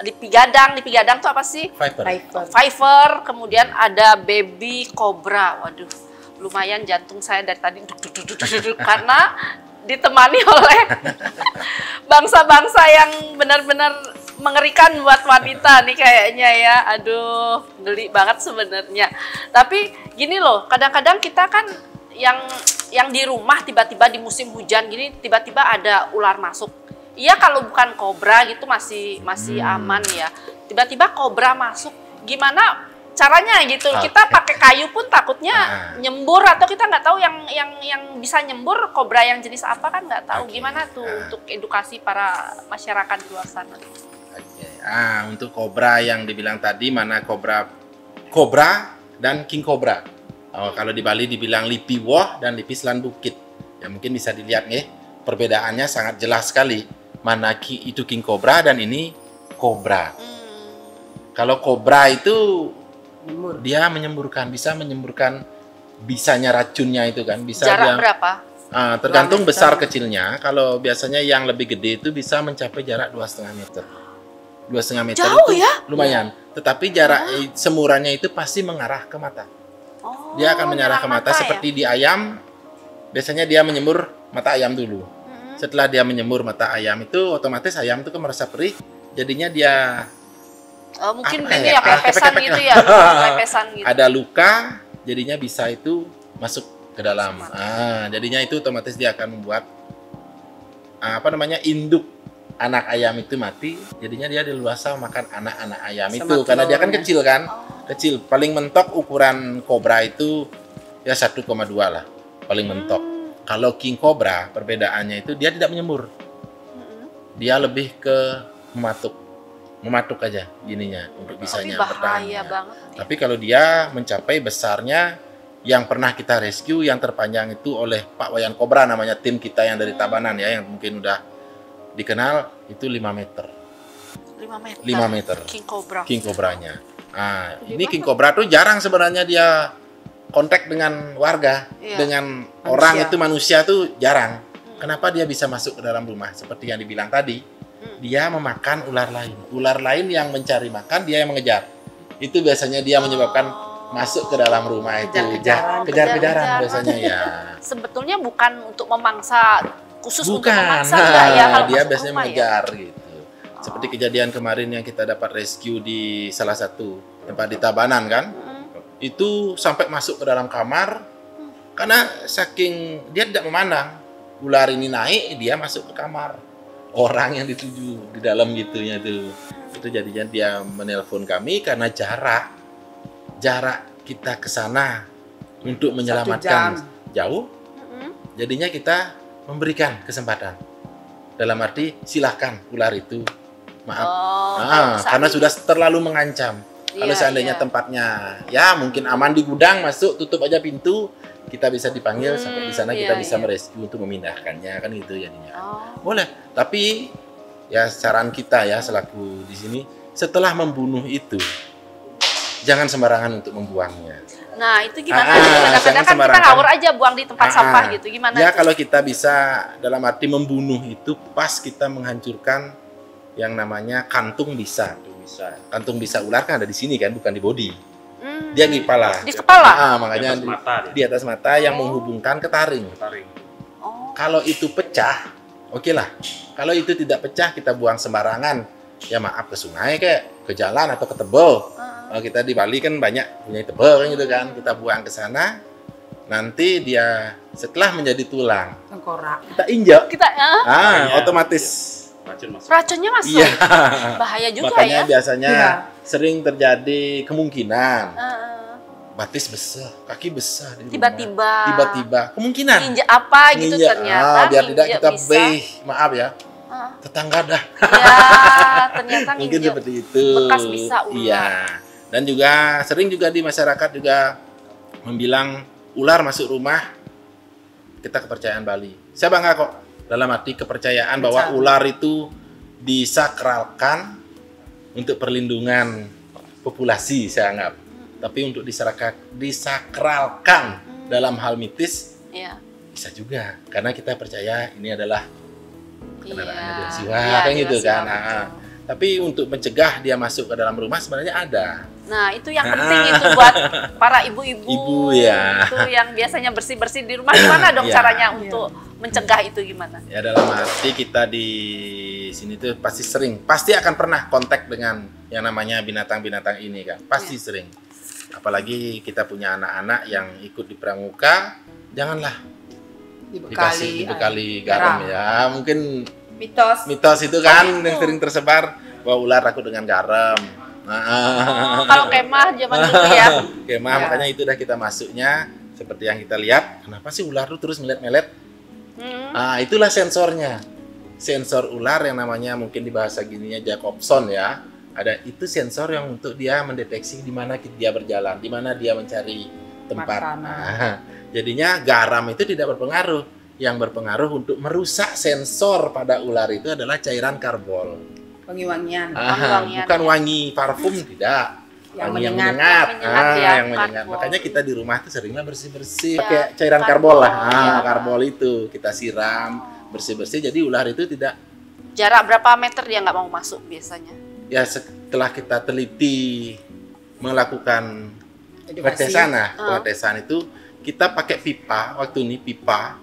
lipi gadang. Lipi gadang itu apa sih? Viper. Kemudian ada baby cobra. Waduh, lumayan jantung saya dari tadi duk karena ditemani oleh bangsa-bangsa yang benar-benar mengerikan buat wanita nih kayaknya ya. Aduh, geli banget sebenarnya. Tapi gini loh, kadang-kadang kita kan yang di rumah tiba-tiba di musim hujan gini tiba-tiba ada ular masuk. Iya, kalau bukan kobra gitu masih aman ya. Tiba-tiba kobra masuk, gimana caranya gitu? Kita pakai kayu pun takutnya nyembur, atau kita nggak tahu yang bisa nyembur kobra yang jenis apa kan nggak tahu. Gimana tuh untuk edukasi para masyarakat di luar sana? Untuk kobra yang dibilang tadi, mana kobra dan king cobra. Kalau di Bali dibilang lipi woh dan lipi selan bukit. Ya mungkin bisa dilihat nih, perbedaannya sangat jelas sekali. Mana itu king cobra dan ini kobra. Kalau kobra itu dia menyemburkan, bisa menyemburkan, bisanya racunnya itu kan. Bisa jarak berapa? Tergantung besar kecilnya. Kalau biasanya yang lebih gede itu bisa mencapai jarak 2,5 meter. 2,5 meter jauh itu ya? Lumayan. Tetapi jarak semburannya itu pasti mengarah ke mata. Dia akan mengarah ke mata seperti di ayam. Biasanya dia menyembur mata ayam dulu. Setelah dia menyembur mata ayam itu, otomatis ayam itu merasa perih. Jadinya dia mungkin ini ya pepesan gitu ya, pepesan gitu. Ada luka, jadinya bisa itu masuk ke dalam. Jadinya itu otomatis dia akan membuat induk anak ayam itu mati. Jadinya dia leluasa makan anak-anak ayam itu karena dia kan kecil kan. Kecil, paling mentok ukuran kobra itu ya 1,2 lah, paling mentok. Kalau king cobra perbedaannya itu dia tidak menyembur, dia lebih ke mematuk aja gininya untuk bisanya bertahan. Tapi kalau dia mencapai besarnya yang pernah kita rescue yang terpanjang itu oleh Pak Wayan Kobra, namanya tim kita yang dari Tabanan ya, yang mungkin udah dikenal, itu 5 meter. 5 meter. King cobranya. Ini king cobra tuh jarang sebenarnya dia kontak dengan warga, dengan orang itu manusia tuh jarang. Kenapa dia bisa masuk ke dalam rumah? Seperti yang dibilang tadi, dia memakan ular lain. Ular lain yang mencari makan, dia yang mengejar. Itu biasanya dia menyebabkan masuk ke dalam rumah itu. Kejar-kejaran biasanya ya. Sebetulnya bukan untuk memangsa, khusus untuk bukan. memangsa ya, kalau dia biasanya mengejar gitu. Seperti kejadian kemarin yang kita dapat rescue di salah satu tempat di Tabanan kan. Itu sampai masuk ke dalam kamar karena saking dia tidak memandang ular ini naik, dia masuk ke kamar orang yang dituju di dalam gitunya tuh. Itu jadinya dia menelpon kami karena jarak kita ke sana untuk menyelamatkan jauh. Jadinya kita memberikan kesempatan. Dalam arti silahkan ular itu maaf, karena sudah terlalu mengancam. Kalau seandainya tempatnya ya mungkin aman di gudang, masuk tutup aja pintu, kita bisa dipanggil sampai di sana, kita bisa merescue untuk memindahkannya kan gitu jadinya. Boleh, tapi ya saran kita ya selaku di sini, setelah membunuh itu jangan sembarangan untuk membuangnya. Nah itu gimana? Kadang-kadang kan kita ngawur aja buang di tempat sampah gitu, gimana? Ya kalau kita bisa dalam arti membunuh itu pas kita menghancurkan yang namanya kantung bisa. Kantung bisa ular kan ada di sini kan, bukan di body. Dia di kepala. Di kepala? Makanya di atas mata yang menghubungkan ke taring. Kalau itu pecah, oke lah. Kalau itu tidak pecah, kita buang sembarangan. Ya maaf, ke sungai kayak ke jalan atau ke tebel. Kita di Bali kan banyak punya tebel kan gitu kan. Kita buang ke sana. Nanti dia setelah menjadi tulang, kita injak. Otomatis racunnya masuk. Iya. Bahaya juga. Makanya biasanya sering terjadi kemungkinan batis besar, kaki besar tiba-tiba kemungkinan nginjak apa gitu ternyata biar tidak kita maaf ya tetangga dah ternyata mungkin seperti itu bekas bisa ular. Iya. Dan juga sering juga di masyarakat juga membilang ular masuk rumah, kita kepercayaan Bali. Saya bangga kok dalam arti kepercayaan bahwa ular itu disakralkan untuk perlindungan populasi, saya anggap. Tapi untuk disakralkan dalam hal mitis bisa juga, karena kita percaya ini adalah kendaraan jiwa kan gitu kan. Tapi untuk mencegah dia masuk ke dalam rumah sebenarnya ada. Nah itu yang penting itu buat para ibu-ibu ya. Itu yang biasanya bersih-bersih di rumah, gimana dong caranya untuk mencegah itu gimana? Ya dalam arti kita di sini tuh pasti akan pernah kontak dengan yang namanya binatang-binatang ini kan, pasti sering. Apalagi kita punya anak-anak yang ikut di pramuka, janganlah dibekali garam ya. Mungkin mitos itu kan yang sering tersebar bahwa ular takut dengan garam. Kalau kemah zaman dulu ya. Kemah makanya itu udah kita masuknya seperti yang kita lihat. Kenapa sih ular tuh terus melet-melet? Nah, itulah sensornya. Sensor ular yang namanya mungkin di bahasa gininya Jacobson ya. Ada itu sensor yang untuk dia mendeteksi di mana dia berjalan, di mana dia mencari tempat. Nah, jadinya garam itu tidak berpengaruh. Yang berpengaruh untuk merusak sensor pada ular itu adalah cairan karbol. Wangi-wangian. Bukan wangi parfum, tidak. Wangi yang menyengat. Yang menyengat. Makanya kita di rumah itu seringlah bersih-bersih pakai cairan karbol lah. Karbol itu kita siram, bersih-bersih. Jadi ular itu tidak. Jarak berapa meter dia nggak mau masuk biasanya? Ya setelah kita teliti melakukan pengetesan itu kita pakai pipa. Waktu ini pipa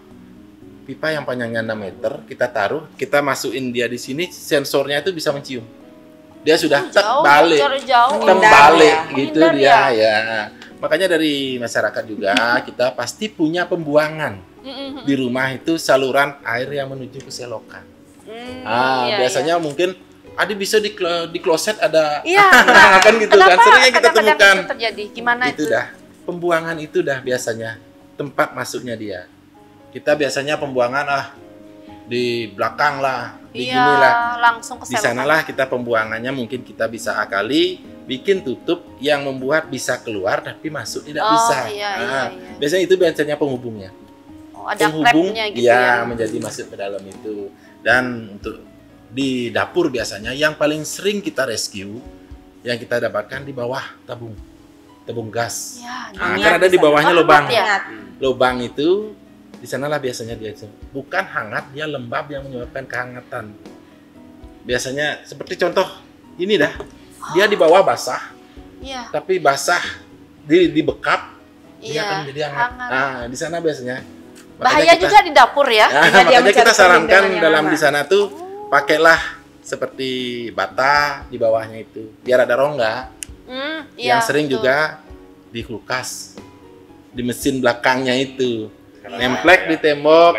yang panjangnya 6 meter kita taruh, kita masukin dia di sini, sensornya itu bisa mencium. Dia sudah terbalik gitu dia ya. Makanya dari masyarakat juga kita pasti punya pembuangan di rumah itu, saluran air yang menuju ke selokan. Biasanya mungkin bisa di kloset ada kan gitu kan, seringnya kita temukan. Itu terjadi. Gimana itu? Dah pembuangan itu dah biasanya tempat masuknya dia. Kita biasanya pembuangan di belakang lah, di sini lah, langsung ke di sanalah kita pembuangannya. Mungkin kita bisa akali, bikin tutup yang membuat bisa keluar tapi masuk tidak bisa. Biasanya itu penghubungnya. Ada klepnya gitu menjadi masuk ke dalam itu. Dan untuk di dapur biasanya yang paling sering kita rescue, yang kita dapatkan di bawah tabung gas. Kan ada di bawahnya lubang. Lubang itu di sanalah biasanya dia itu. Bukan hangat, dia lembab yang menyebabkan kehangatan. Biasanya seperti contoh ini dah. Dia di bawah basah. Tapi basah dibekap, dia akan menjadi hangat. Nah, di sana biasanya. Bahaya juga di dapur ya. Makanya kita sarankan dalam di sana tuh pakailah seperti bata di bawahnya itu, biar ada rongga. Yang sering juga di kulkas, di mesin belakangnya itu, nemplek di tembok.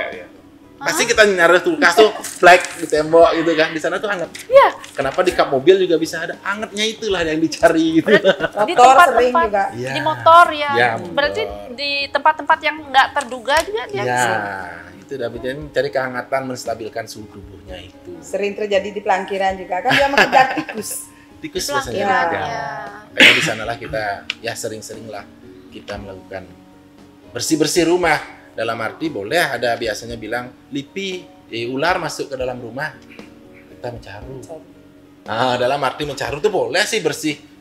Pasti kita naruh kulkas tuh flek di tembok gitu kan, di sana tuh hangat. Kenapa di kap mobil juga bisa ada hangatnya, itulah yang dicari gitu. Di tempat-tempat juga. Di motor ya. Berarti di tempat-tempat yang nggak terduga juga dia bisa. Itu udah mencari kehangatan, menstabilkan suhu tubuhnya itu. Sering terjadi di pelangkiran juga kan, dia mengejar tikus. Tikus biasanya juga. Karena di sanalah kita sering-sering lah kita melakukan bersih-bersih rumah. Dalam arti boleh ada biasanya bilang lipi, ular masuk ke dalam rumah, kita mencaru. Dalam arti mencaru itu boleh sih,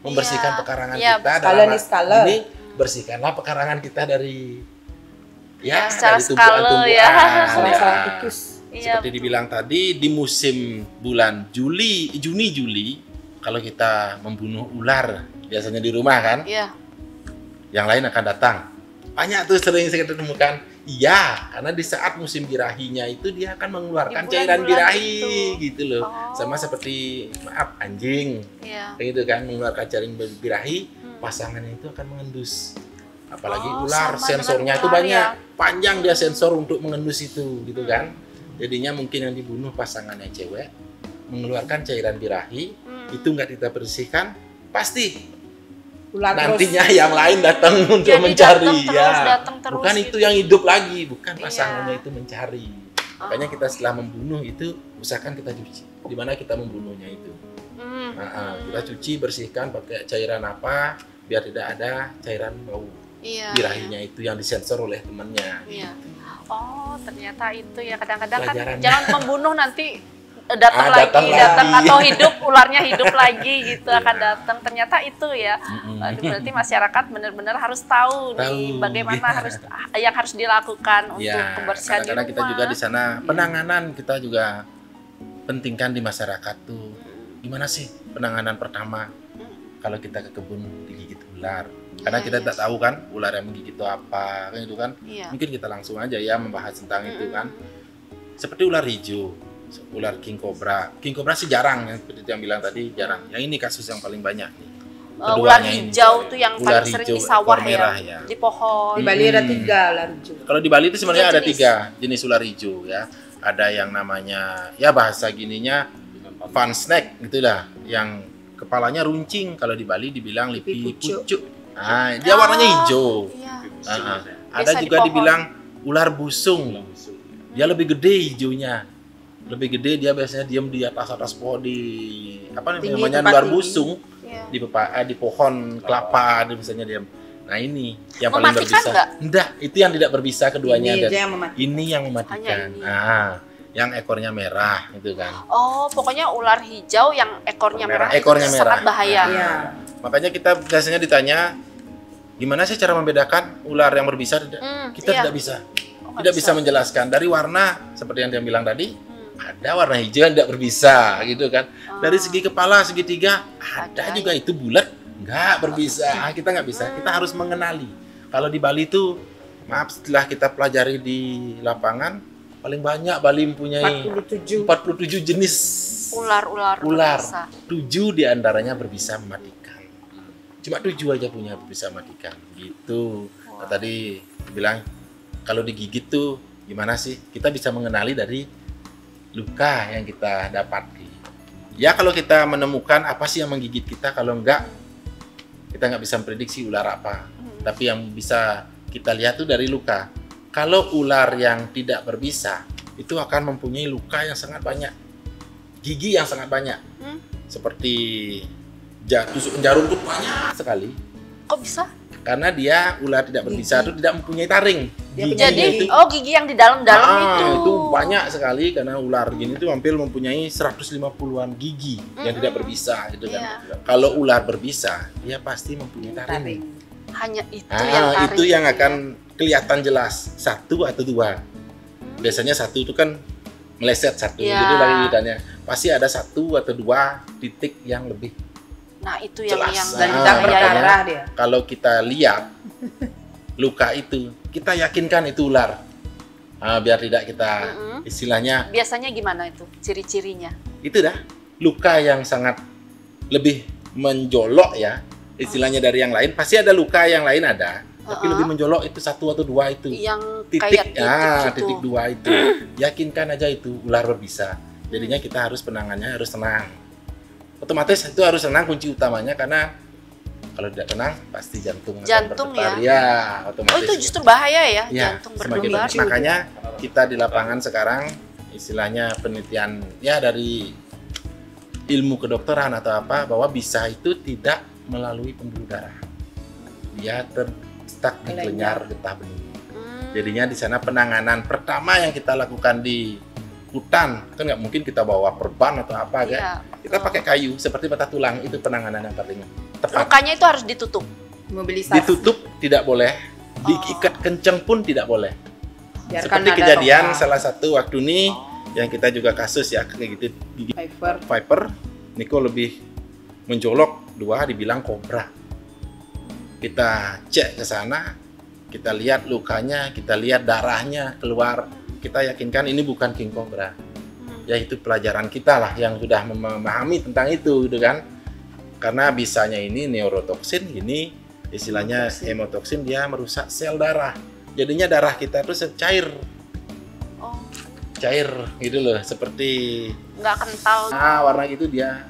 membersihkan pekarangan kita. Ini bersihkanlah pekarangan kita dari secara dari tumbuhan-tumbuhan. Salah tikus. Seperti dibilang tadi, di musim bulan Juni-Juli, kalau kita membunuh ular biasanya di rumah kan, yang lain akan datang. Banyak tuh sering kita temukan. Karena di saat musim birahinya itu dia akan mengeluarkan cairan birahi gitu loh. Sama seperti anjing, gitu kan, mengeluarkan cairan birahi, pasangannya itu akan mengendus. Apalagi ular, sensornya itu banyak, panjang dia sensor untuk mengendus itu, gitu kan. Jadinya mungkin yang dibunuh pasangannya cewek, mengeluarkan cairan birahi, itu nggak kita bersihkan, pasti ular nantinya yang lain datang untuk mencari terus, bukan itu yang hidup lagi, bukan pasangannya itu mencari. Makanya kita setelah membunuh itu usahakan kita cuci di mana kita membunuhnya itu. Kita cuci, bersihkan pakai cairan apa biar tidak ada cairan bau birahinya itu yang disensor oleh temannya. Oh, ternyata itu ya. Kadang-kadang kan jangan membunuh nanti datang atau hidup, ularnya hidup lagi gitu, akan datang. Ternyata itu ya. Berarti masyarakat benar-benar harus tahu nih bagaimana yang harus dilakukan untuk kebersihan di rumah. Karena kita juga di sana penanganan kita juga pentingkan di masyarakat tuh. Gimana sih penanganan pertama kalau kita ke kebun digigit ular? Karena kita tidak tahu kan ular yang menggigit itu apa, kan itu kan. Mungkin kita langsung aja membahas tentang itu kan. Seperti ular hijau, ular king cobra. King cobra sih jarang, seperti yang bilang tadi jarang. Yang ini kasus yang paling banyak nih. ular hijau tuh yang ular paling sering hijau, di sawah ekor merah, ya. Di pohon. Di Bali ada 3 ular hijau. Kalau di Bali itu sebenarnya ada jenis. 3 jenis ular hijau ya. Ada yang namanya ya bahasa gininya fan snake gitu lah, yang kepalanya runcing. Kalau di Bali dibilang lipi pucuk. Nah, dia warnanya hijau. Iya. Ada Biasa juga di pohon. dibilang ular busung. Dia lebih gede hijaunya. Lebih gede, dia biasanya diam di atas pohon, di apa Tinggi, namanya tempat ular tinggi. busung. Iya. Di pohon kelapa dia misalnya diam. Nah ini yang paling Mematikan berbisa. nggak? Enggak, itu yang tidak berbisa keduanya. Ini Dan aja yang mematikan. ini yang mematikan. Hanya ini. Nah, yang ekornya merah itu kan. Oh, pokoknya ular hijau yang ekornya merah. itu Ekornya merah. Sangat bahaya. Iya. Makanya kita biasanya ditanya, gimana sih cara membedakan ular yang berbisa? Kita iya. tidak bisa. Oh, nggak Tidak bisa menjelaskan. Dari warna, seperti yang dia bilang tadi, ada warna hijau yang tidak berbisa, gitu kan. Dari segi kepala, segitiga, ada juga itu bulat, nggak berbisa. Kita nggak bisa, kita harus mengenali. Kalau di Bali itu, maaf, setelah kita pelajari di lapangan, paling banyak Bali mempunyai 47 jenis Ular berbisa. 7 diantaranya berbisa mematikan. Cuma 7 aja punya berbisa mematikan, gitu. Nah, tadi bilang, kalau digigit tuh gimana sih? Kita bisa mengenali dari luka yang kita dapati. Ya kalau kita menemukan apa sih yang menggigit kita, kalau enggak kita nggak bisa memprediksi ular apa. Tapi yang bisa kita lihat tuh dari luka. Kalau ular yang tidak berbisa itu akan mempunyai luka yang sangat banyak, gigi yang sangat banyak, seperti tusuk jarum tuh banyak sekali. Kok bisa? Karena dia ular tidak berbisa itu tidak mempunyai taring. Jadi gigi yang di dalam-dalam itu banyak sekali, karena ular gini tuh hampir mempunyai 150-an gigi yang tidak berbisa gitu kan. Kalau ular berbisa, dia pasti mempunyai taring. Hanya itu yang taring. Itu yang akan kelihatan jelas, 1 atau 2. Biasanya 1 itu kan meleset 1 gitu lagi lidahnya. Pasti ada 1 atau 2 titik yang lebih. Nah, itu yang jelas. Dan tidak berdarah dia. Kalau kita lihat luka itu, kita yakinkan itu ular. Biar tidak kita istilahnya. Biasanya gimana itu ciri-cirinya? Itu dah luka yang sangat lebih menjolok ya. Istilahnya dari yang lain, pasti ada luka yang lain ada. Tapi lebih menjolok itu 1 atau 2 itu. Yang titik, kayak titik, titik 2 itu. Yakinkan aja itu ular berbisa. Jadinya kita harus penangannya harus tenang. Otomatis itu harus tenang, kunci utamanya, karena kalau tidak tenang pasti jantung ya. Ya, otomatis. Oh, itu justru bahaya ya, jantung semakin berdebar. Makanya kita di lapangan sekarang istilahnya penelitian ya dari ilmu kedokteran atau apa, bahwa bisa itu tidak melalui pembuluh darah. Dia terstuck di kelenjar getah bening. Jadinya di sana penanganan pertama yang kita lakukan di hutan, kan nggak mungkin kita bawa perban atau apa kan? Kita pakai kayu seperti patah tulang, itu penanganan yang paling tepat. Lukanya itu harus ditutup. Mobilisasi. Ditutup tidak boleh, diikat kenceng pun tidak boleh. Biarkan Seperti ada kejadian roka. salah satu waktu ini yang kita juga kasus ya, kayak gitu gigit viper, Niko lebih menjolok, 2 dibilang kobra. Kita cek ke sana, kita lihat lukanya, kita lihat darahnya keluar, kita yakinkan ini bukan king cobra. Ya itu pelajaran kita lah yang sudah memahami tentang itu gitu kan. Karena bisanya ini neurotoksin, ini istilahnya hemotoksin, dia merusak sel darah. Jadinya darah kita itu cair. Cair gitu loh, seperti nggak kental. Warna gitu dia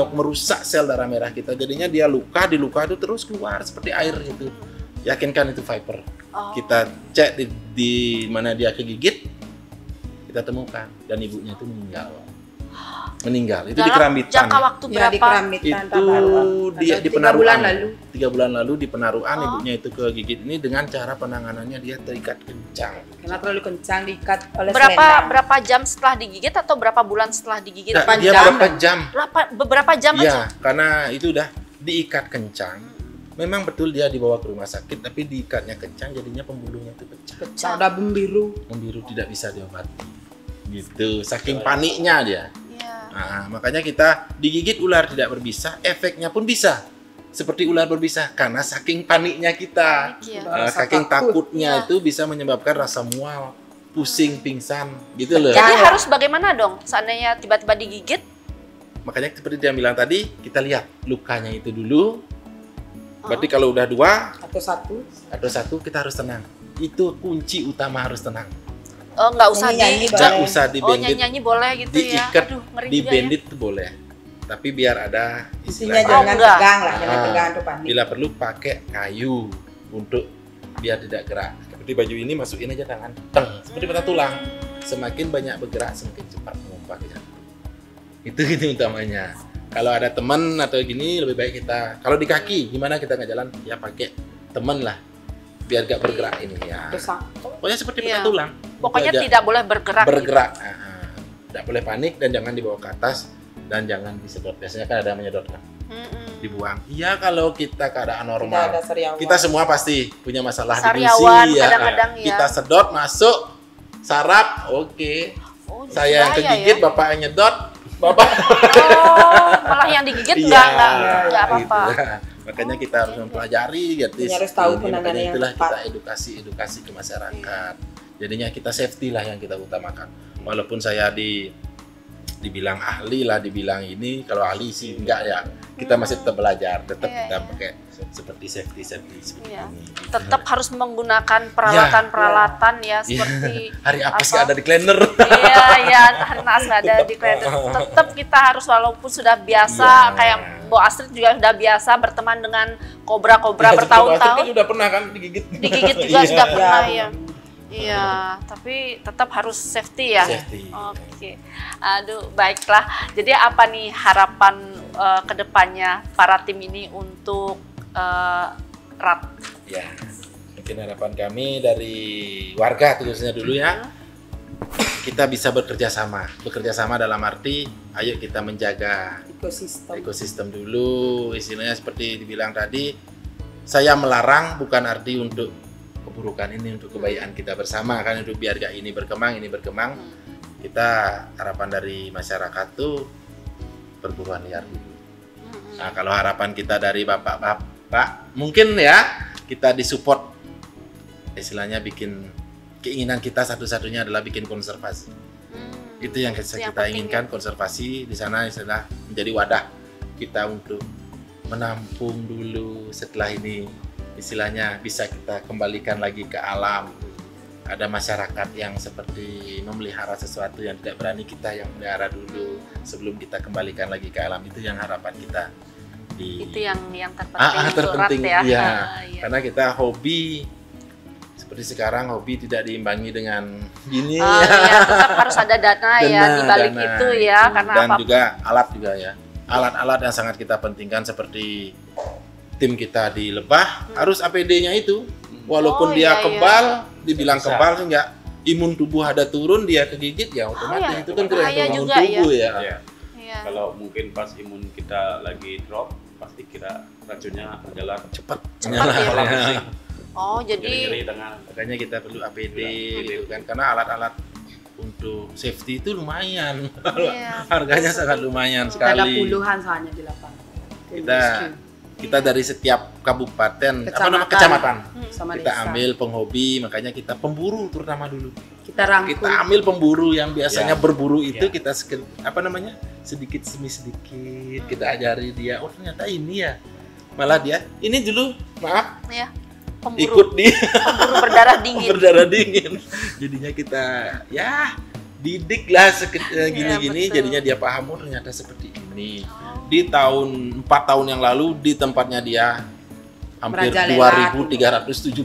merusak sel darah merah kita. Jadinya dia di luka itu terus keluar seperti air gitu. Yakinkan itu viper. Kita cek di mana dia kegigit, kita temukan, dan ibunya itu meninggal. Itu di Kerambitan. Jangka waktu berapa? Ya, di Kerambitan, itu dia di 3 Penaruan. bulan lalu. 3 bulan lalu di Penaruan ibunya itu kegigit. Ini dengan cara penanganannya dia terikat kencang. Karena terlalu kencang diikat oleh berapa jam setelah digigit atau berapa bulan setelah digigit? Nah, dia berapa jam? Beberapa jam aja? Iya, karena itu udah diikat kencang. Memang betul dia dibawa ke rumah sakit, tapi diikatnya kencang, jadinya pembuluhnya itu pecah. Udah membiru. Membiru, tidak bisa diobati. Gitu, saking paniknya dia. Nah, makanya kita digigit ular tidak berbisa, efeknya pun bisa seperti ular berbisa, karena saking paniknya kita, saking takutnya itu bisa menyebabkan rasa mual, pusing, pingsan, gitu loh. Jadi harus bagaimana dong seandainya tiba-tiba digigit? Makanya seperti dia bilang tadi, kita lihat lukanya itu dulu, Berarti kalau udah 2 atau satu kita harus tenang. Itu kunci utama, harus tenang. Oh, nggak usah Nggak usah di Oh, bandit. nyanyi boleh gitu ya. Diikat, Aduh, ngeri di juga bandit tuh boleh. Tapi biar ada isinya istilahnya. jangan tegang lah, jangan tegang tuh panik. Bila perlu pakai kayu untuk biar tidak gerak. Seperti baju ini masukin aja tangan, teng, seperti patah tulang. Semakin banyak bergerak, semakin cepat mengumpat ke jantung. Itu utamanya. Kalau ada teman atau gini, lebih baik kita. Kalau di kaki, gimana kita nggak jalan? Ya pakai teman lah, biar gak bergerak ini ya. Pokoknya seperti patah tulang. Pokoknya tidak boleh bergerak. Bergerak, tidak boleh panik dan jangan dibawa ke atas dan jangan disedot. Biasanya kan ada yang menyedot kan, dibuang. Iya kalau kita keadaan normal, kita semua pasti punya masalah di gusi ya. Kadang-kadang ya. Kita sedot masuk saraf, oke. Oh, Saya yang kegigit, ya? bapak yang nyedot. Bapak. Oh, malah yang digigit enggak apa-apa. Gitu. Makanya kita harus mempelajari, harus tahu penanganan yang itulah tepat. kita edukasi ke masyarakat. Jadinya kita safety lah yang kita utamakan. Walaupun saya dibilang ahli lah, dibilang ini, kalau ahli sih enggak ya. Kita masih tetap belajar, tetap kita pakai seperti safety seperti ini. Tetap harus menggunakan peralatan-peralatan ya seperti hari apes nggak ada di cleaner. Iya, hari naas nggak ada di cleaner. Tetap kita harus walaupun sudah biasa kayak Bu Astrid juga sudah biasa berteman dengan kobra-kobra bertahun-tahun. Sudah pernah kan digigit? Digigit juga sudah pernah ya. Iya, tapi tetap harus safety ya. Safety. Oke. Aduh, baiklah. Jadi apa nih harapan kedepannya para tim ini untuk RAT? Ya, mungkin harapan kami dari warga khususnya dulu ya, kita bisa bekerja sama dalam arti, ayo kita menjaga ekosistem dulu, istilahnya seperti dibilang tadi, saya melarang bukan arti untuk keburukan ini, untuk kebaikan kita bersama kan, untuk biar gak ini berkembang. Kita harapan dari masyarakat tuh perburuan liar dulu. Nah, kalau harapan kita dari bapak-bapak, mungkin ya kita disupport, istilahnya bikin keinginan kita satu-satunya adalah bikin konservasi. Itu yang kita inginkan, konservasi di sana istilah menjadi wadah kita untuk menampung dulu, setelah ini istilahnya bisa kita kembalikan lagi ke alam. Ada masyarakat yang seperti memelihara sesuatu yang tidak berani, kita yang melihara dulu sebelum kita kembalikan lagi ke alam. Itu yang harapan kita. Itu yang terpenting, ya. Iya. Karena kita hobi seperti sekarang, hobi tidak diimbangi dengan gini ya, tetap harus ada dana ya di balik itu ya, karena dan juga alat juga ya. Alat-alat yang sangat kita pentingkan seperti tim kita di Lebah harus APD-nya itu. Walaupun dia kebal, dibilang kebal sehingga imun tubuh ada turun, dia kegigit ya otomatis itu kan tergantung imun tubuh ya. Kalau mungkin pas imun kita lagi drop, pasti kira racunnya menjalar cepat ya. Oh, jadi makanya kita perlu APD gitu kan, karena alat-alat untuk safety itu lumayan. Harganya sangat lumayan sekali. Ada puluhan soalnya di lapangan. Kita dari setiap kabupaten, kecamatan, sama kita ambil penghobi, makanya kita pemburu terutama dulu. Kita rangkul. Kita ambil pemburu yang biasanya berburu itu, kita sedikit demi sedikit kita ajari dia. Oh ternyata ini ya, malah dia ini dulu maaf. Ya. Ikut di pemburu berdarah dingin. Berdarah dingin. Jadinya kita ya didik lah gini-gini, jadinya dia paham, oh ternyata seperti ini. Di 4 tahun yang lalu di tempatnya dia hampir 2.378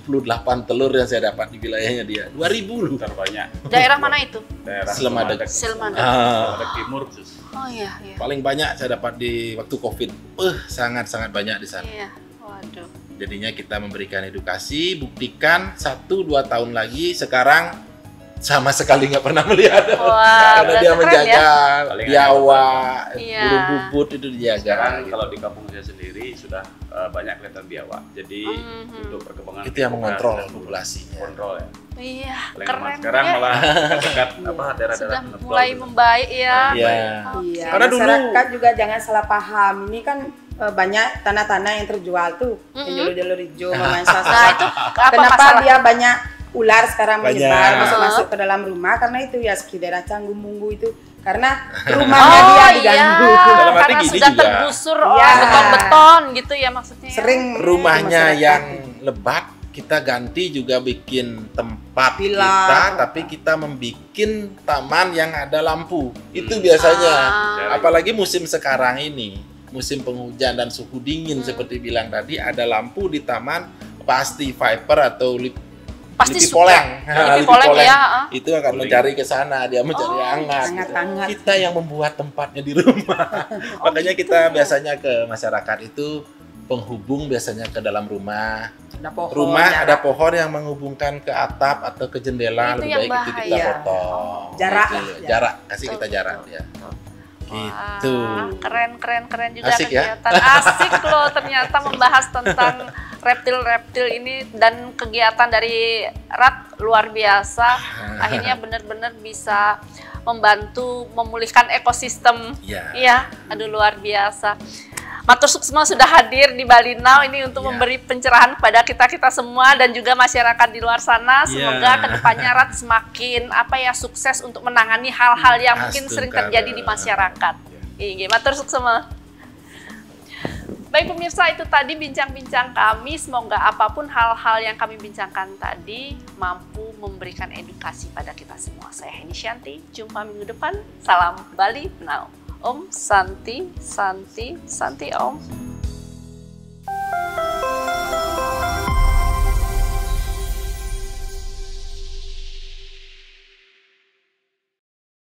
telur yang saya dapat di wilayahnya dia. 2.000 loh. Terbanyak. Daerah mana itu? Daerah Selmadeg. Timur khusus. Oh iya. Paling banyak saya dapat di waktu Covid. Sangat-sangat banyak di sana. Iya. Waduh. Jadinya kita memberikan edukasi, buktikan 1-2 tahun lagi sekarang sama sekali nggak pernah melihat. Karena dia menjaga biawak, burung bubut itu dijaga. Sekarang kalau di kampung saya sendiri sudah banyak kelihatan biawak. Jadi untuk perkembangan itu yang mengontrol populasinya. Kontrol ya. Iya, keren. Sekarang malah dekat daerah-daerah sudah mulai membaik ya. Iya. Karena masyarakat juga jangan salah paham. Ini kan banyak tanah-tanah yang terjual tuh, yang jalur-jalur hijau, Nah, itu kenapa dia banyak ular sekarang menyebar masuk ke dalam rumah, karena itu ya seperti daerah Canggung Munggu itu karena rumahnya dia diganggu. Dalam arti karena gini sudah juga. tergusur oleh Iya. beton-beton gitu ya maksudnya. Sering Rumahnya masyarakat yang lebat kita ganti juga bikin tempat Pilar. kita, tapi kita membikin taman yang ada lampu. Itu biasanya. Apalagi musim sekarang ini, musim penghujan dan suhu dingin seperti bilang tadi, ada lampu di taman pasti Viper atau Pasti Lipi suka. Poleng. Lipi Poleng, ya. Itu akan mencari ke sana, dia mencari hangat. hangat-hangat. Kita yang membuat tempatnya di rumah. Makanya kita biasanya ke masyarakat itu penghubung biasanya ke dalam rumah. Ada pohon, Rumah jarak. ada pohon yang menghubungkan ke atap atau ke jendela, Itu lebih yang baik itu kita bahaya. potong. Jarak Gitu. lah, Jarak, kasih kita Betul, jarak betul, ya. betul. Gitu. Wah, keren juga Asik ya? kegiatan. Asik loh ternyata membahas tentang reptil-reptil ini dan kegiatan dari Rat luar biasa. Akhirnya benar-benar bisa membantu memulihkan ekosistem. Iya. Iya, aduh luar biasa. Matur Suksma sudah hadir di Bali Now ini untuk Iya. memberi pencerahan kepada kita semua dan juga masyarakat di luar sana. Semoga Iya. kedepannya Rat semakin sukses untuk menangani hal-hal yang mungkin sering terjadi di masyarakat. Iya, matur Suksma. Baik pemirsa, itu tadi bincang-bincang kami. Semoga apapun hal-hal yang kami bincangkan tadi mampu memberikan edukasi pada kita semua. Saya Heni Shanti, jumpa minggu depan. Salam Bali Now. Om Santi, Santi, Santi Om.